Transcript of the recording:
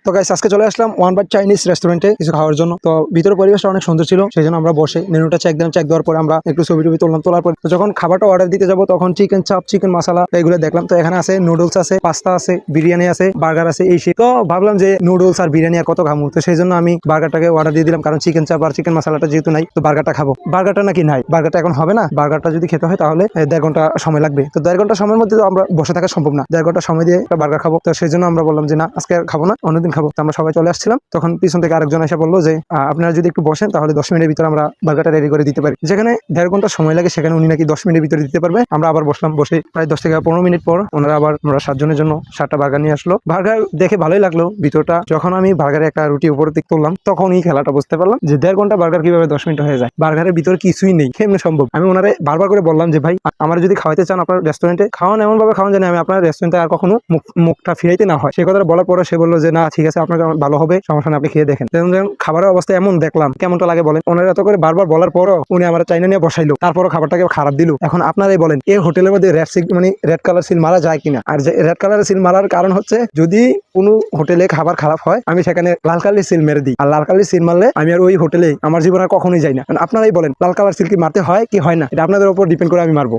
তো গাইস আজকে চলে আসলাম ওয়ান বাট চাইনিজ রেস্টুরেন্টে কিছু খাওয়ার জন্য। তো ভিতরে পরিবেশটা অনেক সুন্দর ছিল, সেই জন্য আমরা বসে মেনুটা চেক দিলাম। চেক দেওয়ার পরে আমরা একটু ছবি টবি তুললাম। তোলার পর যখন খাবারটা অর্ডার দিতে যাবো তখন চিকেন চাপ, চিকেন মশলা এগুলো দেখলাম। তো এখানে আছে নুডলস আছে, পাস্তা আছে, বিরিয়ানি আছে, বার্গার আছে, এই তো ভাবলাম যে নুডলস আর বিরিয়ানি আর কত খামু। তো সেই জন্য আমি বার্গারটাকে অর্ডার দিয়ে দিলাম, কারণ চিকেন চাপ আর চিকেন মশলাটা যেহেতু নাই তো বার্গারটা খাবো। বার্গারটা নাকি নাই, বার্গারটা এখন হবে না। বার্গারটা যদি খেতে হয় তাহলে 1.5 ঘন্টা সময় লাগবে। তো 1.5 ঘন্টা সময়ের মধ্যে তো আমরা বসে থাকা সম্ভব না। 1.5 ঘন্টা সময় দিয়ে একটা বার্গার খাবো। তো সেই জন্য আমরা বললাম যে না, আজকে আর খাবো না, অন্যদিন খাবো। তো আমরা সবাই চলে আসছিলাম, তখন পিছন থেকে আরেকজন এসে বললো যে আপনারা যদি একটু বসেন তাহলে 10 মিনিটের ভিতরে আমরা বার্গারটা রেডি করে দিতে পারি। যেখানে 1.5 ঘন্টা সময় লাগে সেখানে উনি নাকি 10 মিনিটের ভিতরে দিতে পারবে। আমরা আবার বসলাম, বসে প্রায় 10 থেকে 15 মিনিট পর ওনারা আবার আমরা 7 জনের জন্য 7টা বার্গার নিয়ে আসলো। বার্গার দেখে ভালোই লাগলো ভিতরটা। যখন আমি বার্গারে একটা রুটি উপরে দিক তুললাম তখন এই খেলাটা বুঝতে পারলাম যে 1.5 ঘন্টা বার্গার কিভাবে 10 মিনিট হয়ে যায়। বার্গারের ভিতরে কিছুই নেই, কেমনে সম্ভব? আমি ওনারে বারবার করে বললাম যে ভাই, আমার যদি খাওয়াইতে চান আপনার রেস্টুরেন্টে খাওয়ান, এমন ভাবে খাওয়ান জানি আমি আপনার রেস্টুরেন্টে আর কখনো মুখটা ফিরাইতে না হয়। সে কথাটা বলার পরে সে বললো যে না ঠিক আছে, আপনার ভালো হবে, সমস্যা নেই, আপনি খেয়ে দেখেন। খাবারের অবস্থা এমন দেখলাম, কেমনটা লাগে বলেন? ওনারা এত করে বারবার বলার পরও উনি আমার চাইনা নিয়ে বসাইলো, তারপরও খাবারটাকে খারাপ দিল। এখন আপনারাই বলেন এই হোটেলের মধ্যে রেড কালার সিল মারা যায় কিনা? আর যে রেড কালারের সিল মারার কারণ হচ্ছে যদি কোনো হোটেলে খাবার খারাপ হয় আমি সেখানে লাল কালার সিল মেরে দিই। আর লাল কালার সিল মারলে আমি আর ওই হোটেলে আমার জীবন আর কখনোই যাই না। আপনারাই বলেন লাল কালার সিল কি মারতে হয় কি হয় না? এটা আপনাদের উপর ডিপেন্ড করে আমি মারবো।